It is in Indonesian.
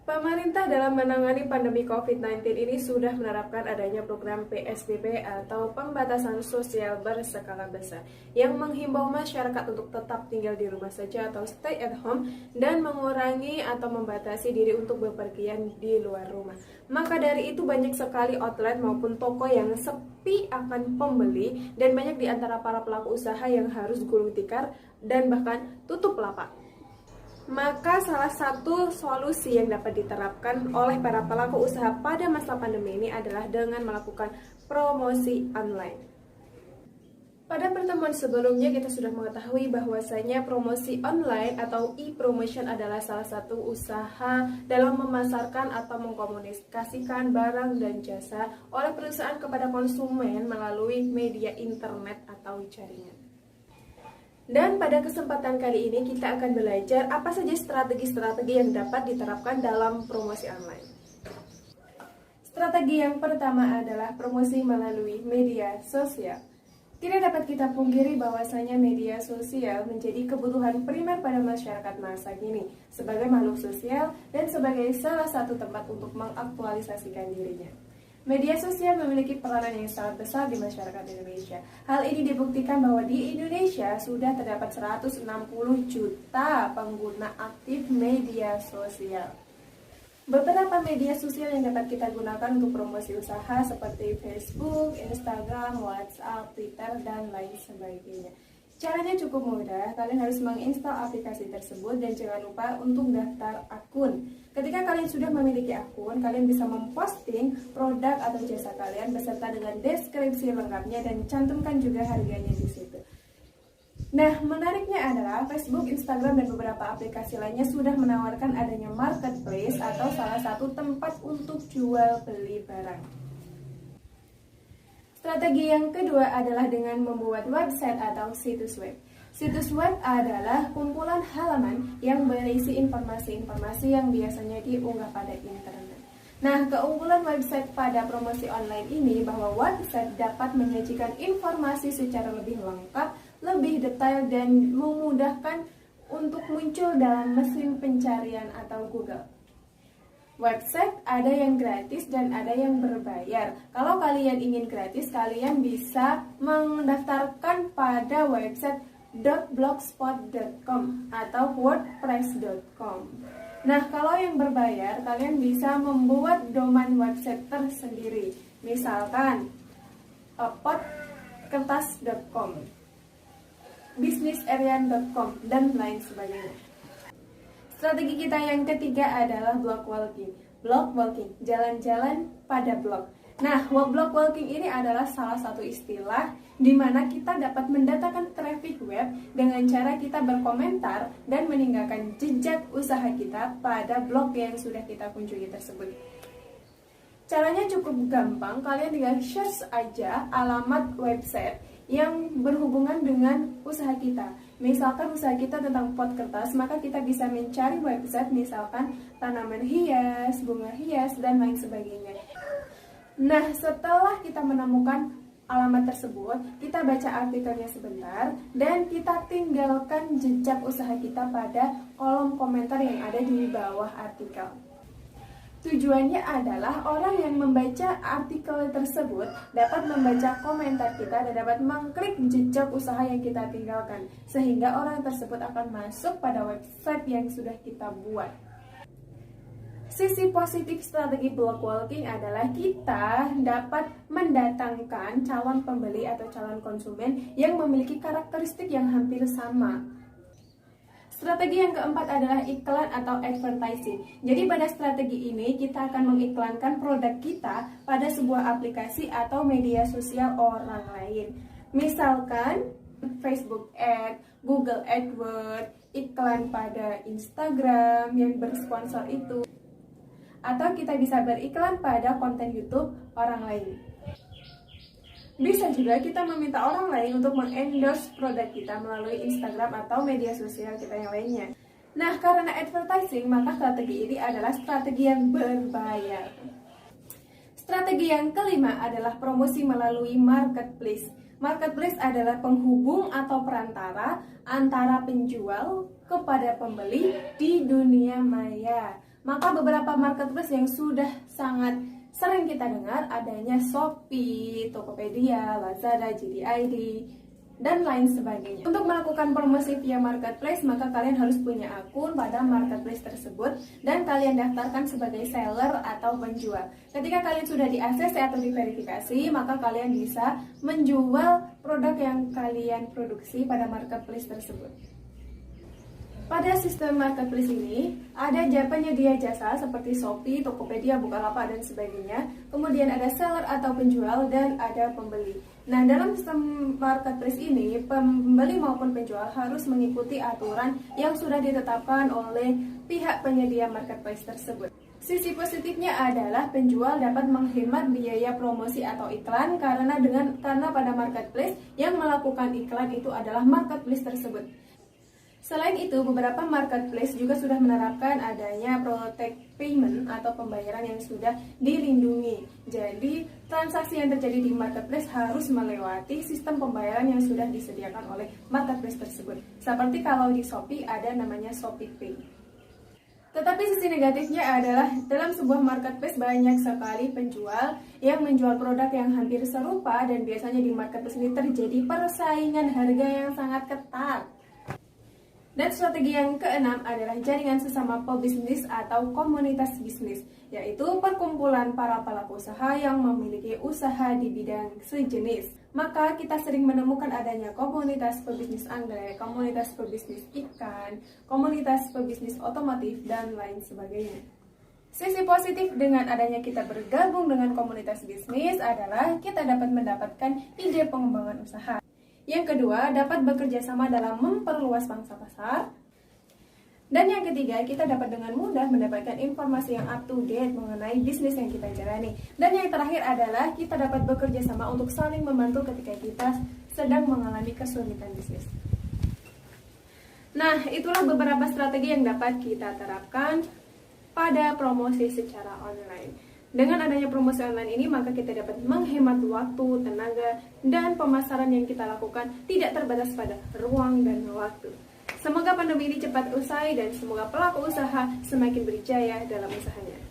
Pemerintah dalam menangani pandemi COVID-19 ini sudah menerapkan adanya program PSBB atau pembatasan sosial berskala besar yang menghimbau masyarakat untuk tetap tinggal di rumah saja atau stay at home dan mengurangi atau membatasi diri untuk bepergian di luar rumah. Maka dari itu banyak sekali outlet maupun toko yang sepi akan pembeli dan banyak di antara para pelaku usaha yang harus gulung tikar dan bahkan tutup lapak. Maka salah satu solusi yang dapat diterapkan oleh para pelaku usaha pada masa pandemi ini adalah dengan melakukan promosi online. Pada pertemuan sebelumnya kita sudah mengetahui bahwasanya promosi online atau e-promotion adalah salah satu usaha dalam memasarkan atau mengkomunikasikan barang dan jasa oleh perusahaan kepada konsumen melalui media internet atau jaringan. Dan pada kesempatan kali ini kita akan belajar apa saja strategi-strategi yang dapat diterapkan dalam promosi online. Strategi yang pertama adalah promosi melalui media sosial. Tidak dapat kita pungkiri bahwasanya media sosial menjadi kebutuhan primer pada masyarakat masa kini sebagai makhluk sosial dan sebagai salah satu tempat untuk mengaktualisasikan dirinya. Media sosial memiliki peranan yang sangat besar di masyarakat Indonesia. Hal ini dibuktikan bahwa di Indonesia sudah terdapat 160 juta pengguna aktif media sosial. Beberapa media sosial yang dapat kita gunakan untuk promosi usaha seperti Facebook, Instagram, WhatsApp, Twitter, dan lain sebagainya. Caranya cukup mudah, kalian harus menginstal aplikasi tersebut dan jangan lupa untuk daftar akun. Ketika kalian sudah memiliki akun, kalian bisa memposting produk atau jasa kalian beserta dengan deskripsi lengkapnya dan cantumkan juga harganya di situ. Nah, menariknya adalah Facebook, Instagram, dan beberapa aplikasi lainnya sudah menawarkan adanya marketplace atau salah satu tempat untuk jual beli barang. Strategi yang kedua adalah dengan membuat website atau situs web. Situs web adalah kumpulan halaman yang berisi informasi-informasi yang biasanya diunggah pada internet. Nah, keunggulan website pada promosi online ini bahwa website dapat menyajikan informasi secara lebih lengkap, lebih detail, dan memudahkan untuk muncul dalam mesin pencarian atau Google. Website ada yang gratis dan ada yang berbayar. Kalau kalian ingin gratis, kalian bisa mendaftarkan pada website .blogspot.com atau wordpress.com. Nah, kalau yang berbayar, kalian bisa membuat domain website tersendiri. Misalkan potkertas.com, businessarian.com, dan lain sebagainya. Strategi kita yang ketiga adalah blog walking. Blog walking, jalan-jalan pada blog. Nah, blog walking ini adalah salah satu istilah di mana kita dapat mendatangkan traffic web dengan cara kita berkomentar dan meninggalkan jejak usaha kita pada blog yang sudah kita kunjungi tersebut. Caranya cukup gampang, kalian tinggal search aja alamat website yang berhubungan dengan usaha kita. Misalkan usaha kita tentang pot kertas, maka kita bisa mencari website misalkan tanaman hias, bunga hias, dan lain sebagainya. Nah, setelah kita menemukan alamat tersebut, kita baca artikelnya sebentar, dan kita tinggalkan jejak usaha kita pada kolom komentar yang ada di bawah artikel. Tujuannya adalah orang yang membaca artikel tersebut dapat membaca komentar kita dan dapat mengklik jejak usaha yang kita tinggalkan, sehingga orang tersebut akan masuk pada website yang sudah kita buat. Sisi positif strategi blog walking adalah kita dapat mendatangkan calon pembeli atau calon konsumen yang memiliki karakteristik yang hampir sama. Strategi yang keempat adalah iklan atau advertising. Jadi pada strategi ini kita akan mengiklankan produk kita pada sebuah aplikasi atau media sosial orang lain. Misalkan Facebook Ad, Google AdWords, iklan pada Instagram yang bersponsor itu. Atau kita bisa beriklan pada konten YouTube orang lain. Bisa juga kita meminta orang lain untuk mengendorse produk kita melalui Instagram atau media sosial kita yang lainnya. Nah, karena advertising, maka strategi ini adalah strategi yang berbayar. Strategi yang kelima adalah promosi melalui marketplace. Marketplace adalah penghubung atau perantara antara penjual kepada pembeli di dunia maya. Maka beberapa marketplace yang sudah sangat sering kita dengar adanya Shopee, Tokopedia, Lazada, JD.id, dan lain sebagainya. Untuk melakukan promosi via marketplace, maka kalian harus punya akun pada marketplace tersebut dan kalian daftarkan sebagai seller atau penjual. Ketika kalian sudah di ACC atau diverifikasi, maka kalian bisa menjual produk yang kalian produksi pada marketplace tersebut. Pada sistem marketplace ini, ada penyedia jasa seperti Shopee, Tokopedia, Bukalapak, dan sebagainya. Kemudian ada seller atau penjual, dan ada pembeli. Nah, dalam sistem marketplace ini, pembeli maupun penjual harus mengikuti aturan yang sudah ditetapkan oleh pihak penyedia marketplace tersebut. Sisi positifnya adalah penjual dapat menghemat biaya promosi atau iklan karena pada marketplace yang melakukan iklan itu adalah marketplace tersebut. Selain itu, beberapa marketplace juga sudah menerapkan adanya protect payment atau pembayaran yang sudah dilindungi. Jadi, transaksi yang terjadi di marketplace harus melewati sistem pembayaran yang sudah disediakan oleh marketplace tersebut. Seperti kalau di Shopee ada namanya Shopee Pay. Tetapi sisi negatifnya adalah dalam sebuah marketplace banyak sekali penjual yang menjual produk yang hampir serupa dan biasanya di marketplace ini terjadi persaingan harga yang sangat ketat. Dan strategi yang keenam adalah jaringan sesama pebisnis atau komunitas bisnis, yaitu perkumpulan para pelaku usaha yang memiliki usaha di bidang sejenis. Maka kita sering menemukan adanya komunitas pebisnis anggrek, komunitas pebisnis ikan, komunitas pebisnis otomotif, dan lain sebagainya. Sisi positif dengan adanya kita bergabung dengan komunitas bisnis adalah kita dapat mendapatkan ide pengembangan usaha. Yang kedua, dapat bekerja sama dalam memperluas pangsa pasar. Dan yang ketiga, kita dapat dengan mudah mendapatkan informasi yang up to date mengenai bisnis yang kita jalani. Dan yang terakhir adalah kita dapat bekerja sama untuk saling membantu ketika kita sedang mengalami kesulitan bisnis. Nah, itulah beberapa strategi yang dapat kita terapkan pada promosi secara online. Dengan adanya promosi online ini, maka kita dapat menghemat waktu, tenaga, dan pemasaran yang kita lakukan tidak terbatas pada ruang dan waktu. Semoga pandemi ini cepat usai dan semoga pelaku usaha semakin berjaya dalam usahanya.